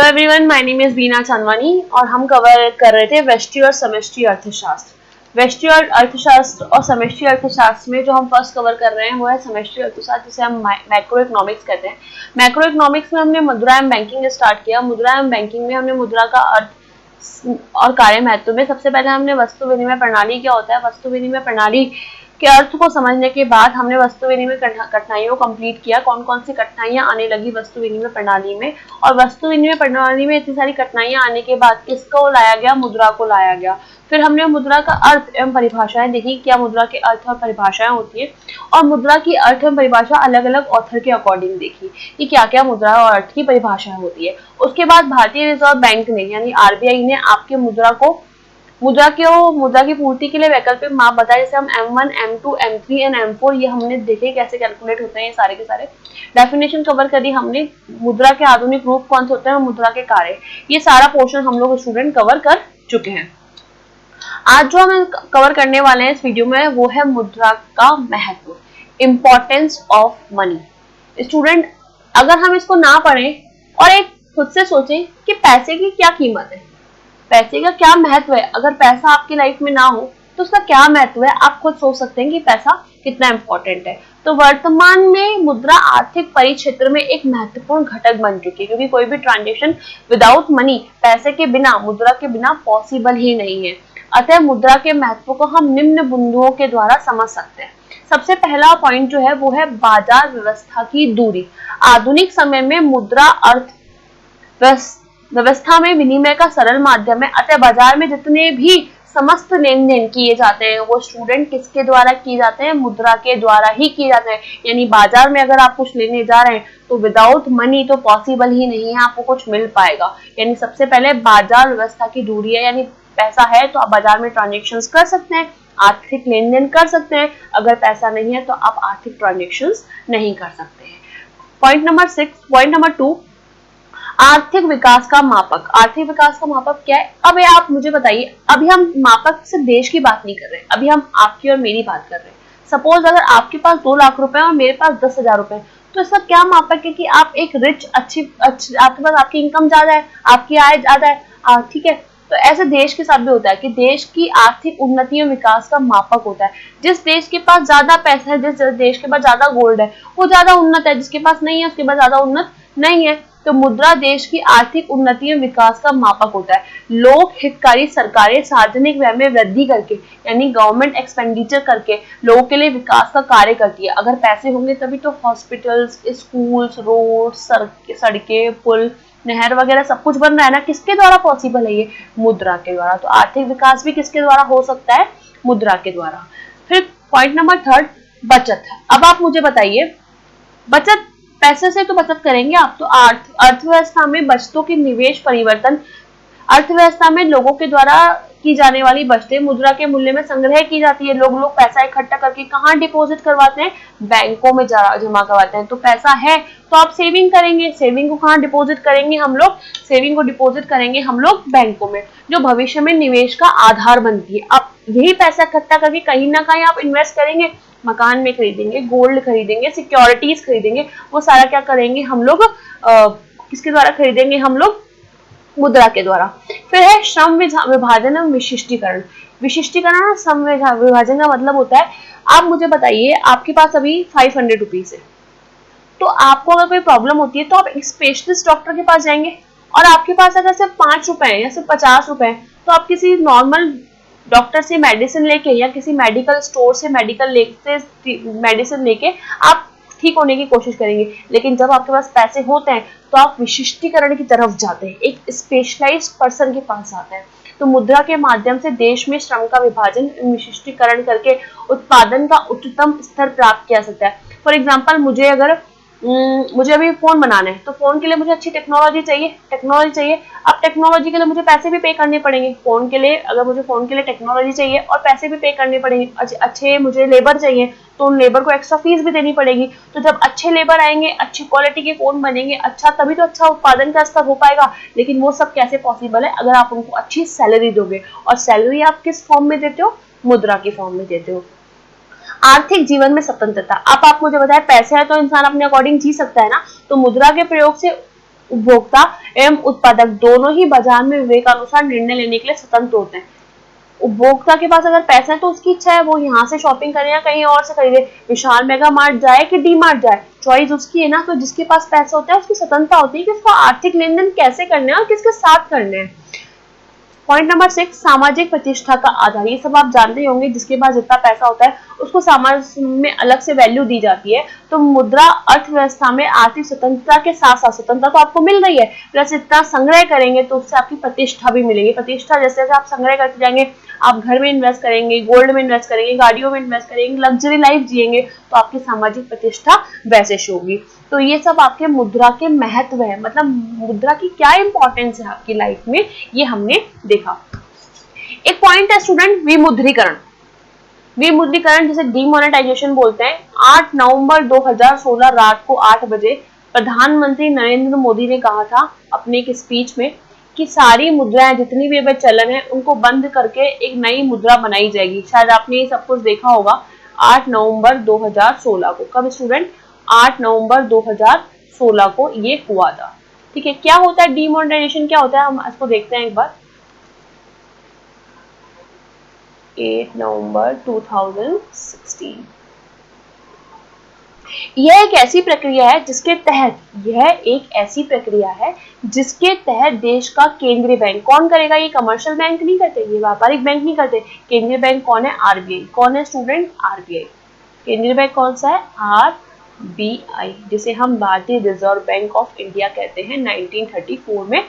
Everyone, my name is बीना चांदवानी और हम cover कर रहे थे व्यष्टि और समष्टि अर्थशास्त्र। व्यष्टि और अर्थशास्त्र और समष्टि अर्थशास्त्र में जो हम फर्स्ट कवर कर रहे हैं वो है समष्टि अर्थशास्त्र, जिसे हम मैक्रो इकोनॉमिक्स कहते हैं। मैक्रो इकोनॉमिक्स में हमने मुद्रा एवं बैंकिंग स्टार्ट किया। मुद्रा एवं बैंकिंग में हमने मुद्रा का अर्थ और कार्य महत्व में सबसे पहले हमने वस्तु विनिमय प्रणाली क्या होता है, वस्तु विनिमय प्रणाली के अर्थ को समझने के बाद हमने वस्तु विनिमय कठिनाइयों को कंप्लीट किया। कौन कौन सी कठिनाइयां आने लगी वस्तु विनिमय प्रणाली में, और वस्तु विनिमय प्रणाली में इतनी सारी कठिनाइयां आने के बाद किसको लाया गया, मुद्रा को लाया गया। फिर हमने मुद्रा का अर्थ एवं परिभाषाएं देखी, क्या मुद्रा के अर्थ और परिभाषाएं होती है, और मुद्रा की अर्थ एवं परिभाषा अलग अलग ऑथर के अकॉर्डिंग देखी कि क्या क्या मुद्रा और अर्थ की परिभाषाएं होती है। उसके बाद भारतीय रिजर्व बैंक ने यानी आरबीआई ने आपके मुद्रा की पूर्ति के लिए वैकल्पिक माप बताए, जैसे हम M1, M2, M3 and M4 ये हमने देखे कैसे कैलकुलेट होते हैं। ये सारे के सारे डेफिनेशन कवर करी हमने। मुद्रा के आधुनिक रूप कौन से होते हैं, मुद्रा के कार्य, ये सारा पोर्शन हम लोग स्टूडेंट कवर कर चुके हैं। आज जो हम कवर करने वाले हैं इस वीडियो में वो है मुद्रा का महत्व, इम्पोर्टेंस ऑफ मनी। स्टूडेंट अगर हम इसको ना पढ़ें और एक खुद से सोचें कि पैसे की क्या कीमत है, पैसे का क्या महत्व है, अगर पैसा आपकी लाइफ में ना हो तो उसका क्या महत्व है, आप खुद सोच सकते हैं कि पैसा कितना इंपॉर्टेंट है। तो वर्तमान में मुद्रा आर्थिक परिक्षेत्र में एक महत्वपूर्ण घटक बन चुकी है, क्योंकि कोई भी ट्रांजेक्शन विदाउट मनी, पैसे के बिना, मुद्रा के बिना पॉसिबल ही नहीं है। अतः मुद्रा के महत्व को हम निम्न बिंदुओं के द्वारा समझ सकते हैं। सबसे पहला पॉइंट जो है वो है बाजार व्यवस्था की दूरी। आधुनिक समय में मुद्रा अर्थ व्यवस्था में विनिमय का सरल माध्यम है। अतः बाजार में जितने भी समस्त लेन देन किए जाते हैं वो स्टूडेंट किसके द्वारा किए जाते हैं, मुद्रा के द्वारा ही किए जाते हैं। यानी बाजार में अगर आप कुछ लेने जा रहे हैं तो विदाउट मनी तो पॉसिबल ही नहीं है आपको कुछ मिल पाएगा। यानी सबसे पहले बाजार व्यवस्था की दूरी है, यानी पैसा है तो आप बाजार में ट्रांजेक्शन कर सकते हैं, आर्थिक लेन देन कर सकते हैं। अगर पैसा नहीं है तो आप आर्थिक ट्रांजेक्शन नहीं कर सकते हैं। पॉइंट नंबर 2, आर्थिक विकास का मापक। आर्थिक विकास का मापक क्या है? अब आप मुझे बताइए, अभी हम मापक सिर्फ देश की बात नहीं कर रहे, अभी हम आपकी और मेरी बात कर रहे हैं। सपोज अगर आपके पास 2 लाख रुपए और मेरे पास 10,000 रुपए, तो इसका क्या मापक है कि आप एक रिच अच्छी आपके पास आपकी इनकम ज्यादा है, आपकी आय ज्यादा है, ठीक है। तो ऐसे देश के साथ भी होता है कि देश की आर्थिक उन्नति और विकास का मापक होता है। जिस देश के पास ज्यादा पैसा है, जिस देश के पास ज्यादा गोल्ड है, वो ज्यादा उन्नत है, जिसके पास नहीं है उसके पास ज्यादा उन्नत नहीं है। तो मुद्रा देश की आर्थिक उन्नति और विकास का मापक होता है। लोक हितकारी सरकारें सार्वजनिक व्यय में वृद्धि करके यानी गवर्नमेंट एक्सपेंडिचर करके लोगों के लिए विकास का कार्य करती है। अगर पैसे होंगे तभी तो हॉस्पिटल्स, स्कूल्स, रोड, सड़कें, पुल, नहर वगैरह सब कुछ बन रहा है ना। किसके द्वारा पॉसिबल है ये? मुद्रा के द्वारा। तो आर्थिक विकास भी किसके द्वारा हो सकता है? मुद्रा के द्वारा। फिर पॉइंट नंबर 3, बचत। अब आप मुझे बताइए, बचत, पैसे से तो बचत करेंगे आप, तो अर्थव्यवस्था में बचतों के निवेश परिवर्तन, अर्थव्यवस्था में लोगों के द्वारा की जाने वाली बचतें मुद्रा के मूल्य में संग्रह की जाती है। लोग पैसा इकट्ठा करके कहाँ डिपॉजिट करवाते हैं? बैंकों में जमा करवाते हैं। तो पैसा है तो आप सेविंग करेंगे, सेविंग को कहाँ डिपॉजिट करेंगे हम लोग? सेविंग को डिपॉजिट करेंगे हम लोग बैंकों में, जो भविष्य में निवेश का आधार बनती है। आप यही पैसा इकट्ठा करके कहीं ना कहीं आप इन्वेस्ट करेंगे, मकान में खरीदेंगे, गोल्ड खरीदेंगे, सिक्योरिटीज खरीदेंगे। वो सारा क्या करेंगे हम लोग, किसके द्वारा खरीदेंगे हम लोग? मुद्रा के द्वारा। फिर है श्रम विभाजन और विशिष्टीकरण। विशिष्टीकरण और श्रम विभाजन का मतलब होता है, आप मुझे बताइए, आपके पास अभी 500 रुपीज है, तो आपको अगर कोई प्रॉब्लम होती है तो आप एक स्पेशलिस्ट डॉक्टर के पास जाएंगे, और आपके पास अगर सिर्फ 5 रुपए है या सिर्फ 50 रुपए है तो आप किसी नॉर्मल डॉक्टर से मेडिसिन लेके या किसी मेडिकल स्टोर से मेडिसिन लेके आप ठीक होने की कोशिश करेंगे। लेकिन जब आपके पास पैसे होते हैं तो आप विशिष्टीकरण की तरफ जाते हैं, एक स्पेशलाइज्ड पर्सन के पास जाते हैं। तो मुद्रा के माध्यम से देश में श्रम का विभाजन, विशिष्टीकरण करके उत्पादन का उच्चतम स्तर प्राप्त किया सकता है। फॉर एग्जाम्पल, मुझे अभी फोन बनाना है, तो फोन के लिए मुझे अच्छी टेक्नोलॉजी चाहिए। अब टेक्नोलॉजी के लिए मुझे पैसे भी पे करने पड़ेंगे। फोन के लिए, अगर मुझे फोन के लिए टेक्नोलॉजी चाहिए और पैसे भी पे करने पड़ेंगे, अच्छे मुझे लेबर चाहिए तो उन लेबर को एक्स्ट्रा फीस भी देनी पड़ेगी। तो जब अच्छे लेबर आएंगे, अच्छी क्वालिटी के फोन बनेंगे, अच्छा, तभी तो अच्छा उत्पादन का स्तर हो पाएगा। लेकिन वो सब कैसे पॉसिबल है? अगर आप उनको अच्छी सैलरी दोगे, और सैलरी आप किस फॉर्म में देते हो? मुद्रा की फॉर्म में देते हो। आर्थिक जीवन में स्वतंत्रता। अब आप मुझे बताएं, पैसे है तो इंसान अपने अकॉर्डिंग जी सकता है ना, तो मुद्रा के प्रयोग से उपभोक्ता एवं उत्पादक दोनों ही बाजार में विवेकानुसार निर्णय लेने के लिए स्वतंत्र होते हैं। उपभोक्ता के पास अगर पैसा है तो उसकी इच्छा है वो यहाँ से शॉपिंग करे या कहीं और से खरीदे, विशाल मेगा मार्ट जाए कि डी मार्ट जाए, चॉइस उसकी है ना। तो जिसके पास पैसा होता है उसकी स्वतंत्रता होती है कि उसको आर्थिक लेन देन कैसे करने हैं और किसके साथ करने हैं। पॉइंट नंबर 6, सामाजिक प्रतिष्ठा का आधार। ये सब आप जानते होंगे, जिसके पास जितना पैसा होता है उसको समाज में अलग से वैल्यू दी जाती है। तो मुद्रा अर्थव्यवस्था में आर्थिक स्वतंत्रता के साथ साथ स्वतंत्रता तो आपको मिल रही है, प्लस इतना संग्रह करेंगे तो उससे आपकी प्रतिष्ठा भी मिलेगी। प्रतिष्ठा जैसे जैसे आप संग्रह करते जाएंगे, आप घर में इन्वेस्ट करेंगे, गोल्ड में इन्वेस्ट करेंगे, गाड़ियों में इन्वेस्ट करेंगे, लग्जरी लाइफ जिएंगे, तो आपकी सामाजिक प्रतिष्ठा वैसे से होगी। तो ये सब आपके मुद्रा के महत्व है, मतलब मुद्रा की क्या इंपॉर्टेंस है आपकी लाइफ में, ये हमने देखा। एक पॉइंट है स्टूडेंट, विमुद्रीकरण। विमुद्रीकरण जिसे डीमोनेटाइजेशन बोलते हैं। 8 नवंबर 2016 रात को 8 बजे प्रधानमंत्री नरेंद्र मोदी ने कहा था अपने एक स्पीच में कि सारी मुद्राएं जितनी भी चलन है उनको बंद करके एक नई मुद्रा बनाई जाएगी। शायद आपने ये सब कुछ देखा होगा 8 नवंबर 2016 को। कब स्टूडेंट? 8 नवंबर 2016 को ये हुआ था। ठीक है, क्या होता है डीमोनेटाइजेशन, क्या होता है, हम इसको देखते हैं एक बार। 8 नवंबर 2016 यह एक ऐसी प्रक्रिया है जिसके तहत देश का केंद्रीय बैंक, कौन करेगा, ये कमर्शियल बैंक नहीं करते, ये व्यापारिक बैंक नहीं करते। केंद्रीय बैंक कौन है? आरबीआई। कौन है स्टूडेंट? आरबीआई। केंद्रीय बैंक कौन सा है? आरबीआई, जिसे हम भारतीय रिजर्व बैंक ऑफ इंडिया कहते हैं। 1934 में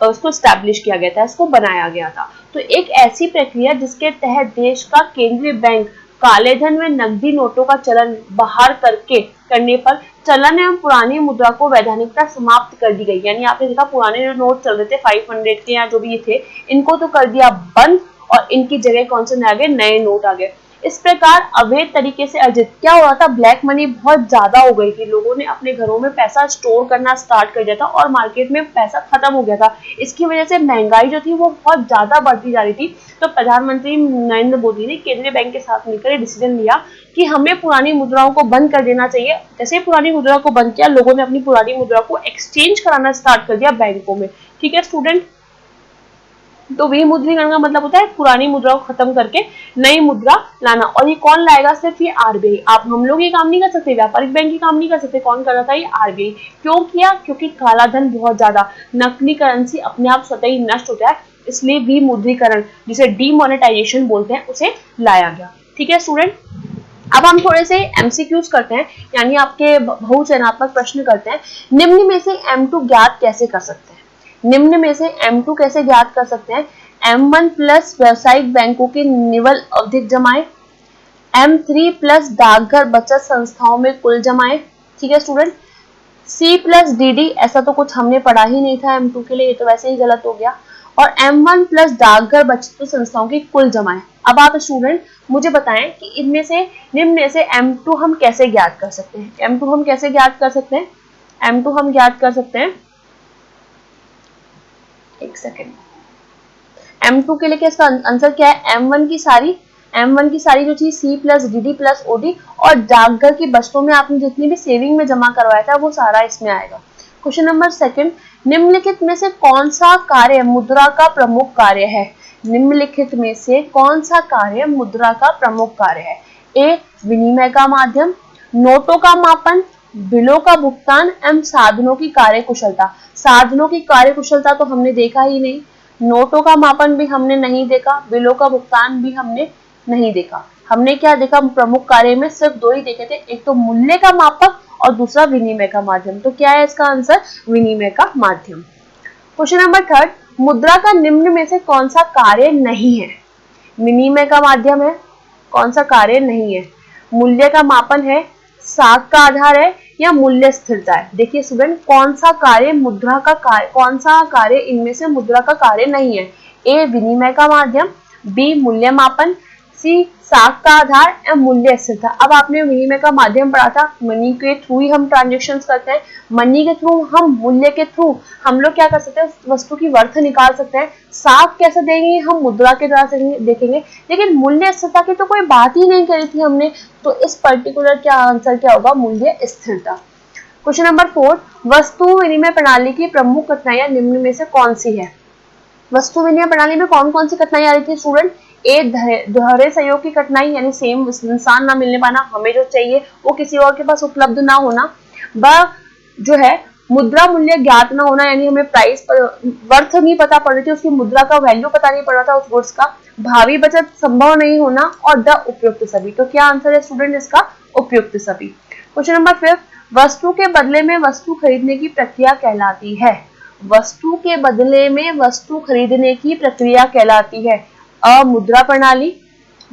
उसको स्टैब्लिश किया गया था, इसको बनाया गया था। तो एक ऐसी प्रक्रिया जिसके तहत देश का केंद्रीय बैंक काले धन में नकदी नोटों का चलन बाहर करने पर चलन एवं पुरानी मुद्रा को वैधानिकता समाप्त कर दी गई। यानी आपने देखा पुराने जो नोट चल रहे थे 500 के या जो भी ये थे, इनको तो कर दिया बंद और इनकी जगह कौन से आ गए? नए नोट आ गए। इस प्रकार अवैध तरीके से अर्जित क्या हो रहा था, ब्लैक मनी बहुत ज्यादा हो गई थी, लोगों ने अपने घरों में पैसा स्टोर करना स्टार्ट कर दिया था और मार्केट में पैसा खत्म हो गया था। इसकी वजह से महंगाई जो थी वो बहुत ज्यादा बढ़ती जा रही थी। तो प्रधानमंत्री नरेंद्र मोदी ने केंद्रीय बैंक के साथ मिलकर डिसीजन लिया कि हमें पुरानी मुद्राओं को बंद कर देना चाहिए। जैसे पुरानी मुद्रा को बंद किया, लोगों ने अपनी पुरानी मुद्रा को एक्सचेंज कराना स्टार्ट कर दिया बैंकों में। ठीक है स्टूडेंट, तो विमुद्रीकरण का मतलब होता है पुरानी मुद्रा को खत्म करके नई मुद्रा लाना। और ये कौन लाएगा? सिर्फ ये आरबीआई। आप हम लोग ये काम नहीं कर सकते, व्यापारिक बैंक ये काम नहीं कर सकते। कौन कर रहा था? ये आरबीआई। क्यों किया? क्योंकि काला धन बहुत ज्यादा, नकली करेंसी अपने आप स्वतः ही नष्ट होता है, इसलिए विमुद्रीकरण जिसे डीमोनेटाइजेशन बोलते हैं उसे लाया गया। ठीक है स्टूडेंट, अब हम थोड़े से एमसीक्यूज करते हैं, यानी आपके बहुचयनात्मक प्रश्न करते हैं। निम्न में से M2 ज्ञात कैसे कर सकते हैं? निम्न में से M2 कैसे ज्ञात कर सकते हैं? M1 प्लस व्यावसायिक बैंकों की निवल अवधिक जमाएं, M3 प्लस डाकघर बचत संस्थाओं में कुल जमाएं। ठीक है स्टूडेंट, C प्लस DD, ऐसा तो कुछ हमने पढ़ा ही नहीं था M2 के लिए, ये तो वैसे ही गलत हो गया। और M1 प्लस डाकघर बचत संस्थाओं की कुल जमाएं। अब आप स्टूडेंट मुझे बताएं कि इनमें से निम्न में से M2 हम कैसे ज्ञात कर सकते हैं? M2 हम कैसे ज्ञात कर सकते हैं? M2 हम ज्ञात कर सकते हैं, एक सेकेंड, M2 के लिए इसका आंसर क्या है? M1 की सारी जो चीज C plus DD plus OD और डाकघर की बचतों में आपने जितनी भी सेविंग में जमा करवाया था वो सारा इसमें आएगा। क्वेश्चन नंबर 2, निम्नलिखित में से कौन सा कार्य मुद्रा का प्रमुख कार्य है? निम्नलिखित में से कौन सा कार्य मुद्रा का प्रमुख कार्य है? A विनिमय का माध्यम, नोटों का मापन, बिलों का भुगतान एवं साधनों की कार्यकुशलता। साधनों की कार्यकुशलता तो हमने देखा ही नहीं, नोटों का मापन भी हमने नहीं देखा, बिलों का भुगतान भी हमने नहीं देखा। हमने क्या देखा? प्रमुख कार्य में सिर्फ 2 ही देखे थे, एक तो मूल्य का मापक और दूसरा विनिमय का माध्यम। तो क्या है इसका आंसर? विनिमय का माध्यम। क्वेश्चन नंबर 3, मुद्रा का निम्न में से कौन सा कार्य नहीं है? विनिमय का माध्यम है, कौन सा कार्य नहीं है? मूल्य का मापन है, साख का आधार है या मूल्य स्थिरता है? देखिए स्टूडेंट, कौन सा कार्य मुद्रा का कार्य, कौन सा कार्य इनमें से मुद्रा का कार्य नहीं है? A विनिमय का माध्यम, B मूल्य मापन, C साख का आधार या मूल्य स्थिरता। अब आपने विनिमय का माध्यम पढ़ा था, मनी के थ्रू ही हम ट्रांजेक्शन्स करते हैं, मनी के थ्रू हम मूल्य के थ्रू हम लोग क्या कर सकते हैं? वस्तु की वर्थ निकाल सकते हैं। साख कैसे देंगे? हम मुद्रा के द्वारा देखेंगे, लेकिन मूल्य स्थिरता की तो कोई बात ही नहीं करी थी हमने, तो इस पर्टिकुलर क्या आंसर क्या होगा? मूल्य स्थिरता। क्वेश्चन नंबर 4, वस्तु विनिमय प्रणाली की प्रमुख कठिनाइयां निम्न में से कौन सी है? वस्तु विनिमय प्रणाली में कौन कौन सी कठिनाई आ रही थी स्टूडेंट? ए, दोहरे सहयोग की कठिनाई, यानी सेम इंसान ना मिलने पाना, हमें जो चाहिए वो किसी और के पास उपलब्ध ना होना। ब, जो है मुद्रा मूल्य ज्ञात ना होना, यानी हमें प्राइस वर्थ नहीं पता पड़ रही थी, उसकी मुद्रा का वैल्यू पता नहीं पड़ रहा था उस गुड्स का। भावी बचत संभव नहीं होना, और द उपयुक्त सभी। तो क्या आंसर है स्टूडेंट इसका? उपयुक्त सभी। क्वेश्चन नंबर 5, वस्तु के बदले में वस्तु खरीदने की प्रक्रिया कहलाती है। वस्तु के बदले में वस्तु खरीदने की प्रक्रिया कहलाती है। अ, मुद्रा प्रणाली,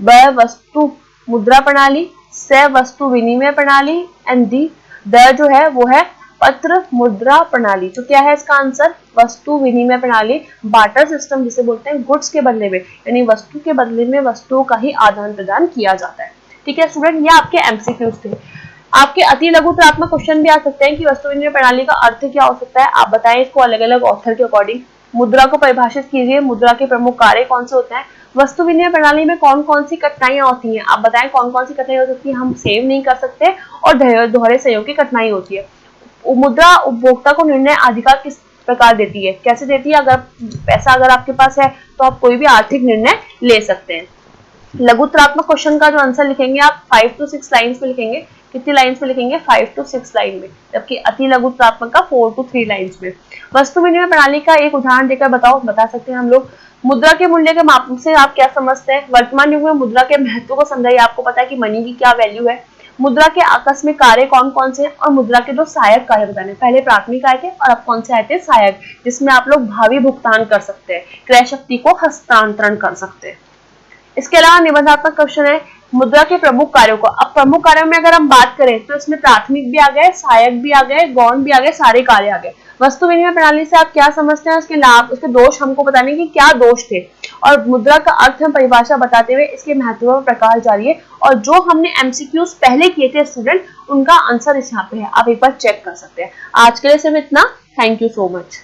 ब, वस्तु मुद्रा प्रणाली, स, वस्तु विनिमय प्रणाली, एंड डी, द जो है वो है पत्र मुद्रा प्रणाली। तो क्या है इसका आंसर? वस्तु विनिमय प्रणाली, बार्टर सिस्टम जिसे बोलते हैं, गुड्स के बदले में, यानी वस्तु के बदले में वस्तुओं का ही आदान प्रदान किया जाता है। ठीक है स्टूडेंट, ये आपके एमसीक्यूज थे। आपके अति लघुत्रात्मक क्वेश्चन भी आ सकते हैं कि वस्तु विनिमय प्रणाली का अर्थ क्या हो सकता है, आप बताएं इसको अलग अलग ऑथर के अकॉर्डिंग। मुद्रा को परिभाषित कीजिए, मुद्रा के प्रमुख कार्य कौन से होते हैं, वस्तु विनिमय प्रणाली में कौन कौन सी कठिनाइयां होती हैं, आप बताएं कौन कौन सी कठिनाई हो सकती है, हम सेव नहीं कर सकते, और दोहरे सहयोग की कठिनाई होती है। मुद्रा उपभोक्ता को निर्णय अधिकार किस प्रकार देती है, कैसे देती है? अगर पैसा अगर आपके पास है तो आप कोई भी आर्थिक निर्णय ले सकते हैं। लघुत्रात्मक क्वेश्चन का जो आंसर लिखेंगे आप 5 to 6 लाइन्स में लिखेंगे। कितनी लाइन्स में लिखेंगे? 5 to 6 लाइन में, जबकि अति लघुत्रात्मक का 4 to 3 लाइन्स में। वस्तु विनिमय प्रणाली का एक उदाहरण देकर बताओ, बता सकते हैं हम लोग। मुद्रा के मूल्य के माप से आप क्या समझते हैं? वर्तमान युग में मुद्रा के महत्व को समझाइए, आपको पता है कि मनी की क्या वैल्यू है। मुद्रा के आकस्मिक कार्य कौन कौन से, और मुद्रा के दो सहायक कार्य बताने। पहले प्राथमिक आए थे और अब कौन से आए थे? सहायक, जिसमें आप लोग भावी भुगतान कर सकते हैं, क्रय शक्ति को हस्तांतरण कर सकते हैं। इसके अलावा निबंधात्मक क्वेश्चन है मुद्रा के प्रमुख कार्यों को। अब प्रमुख कार्यों में अगर हम बात करें तो इसमें प्राथमिक भी आ गए, सहायक भी आ गए, गौण भी आ गए, सारे कार्य आ गए। वस्तु विनिमय प्रणाली से आप क्या समझते हैं, उसके लाभ, उसके दोष हमको बताने की क्या दोष थे, और मुद्रा का अर्थ हम परिभाषा बताते हुए इसके महत्व पर प्रकाश डालिए। और जो हमने एमसीक्यूज पहले किए थे स्टूडेंट, उनका आंसर इस यहाँ पे है, आप एक बार चेक कर सकते हैं। आज के लिए सिर्फ इतना। Thank you so much.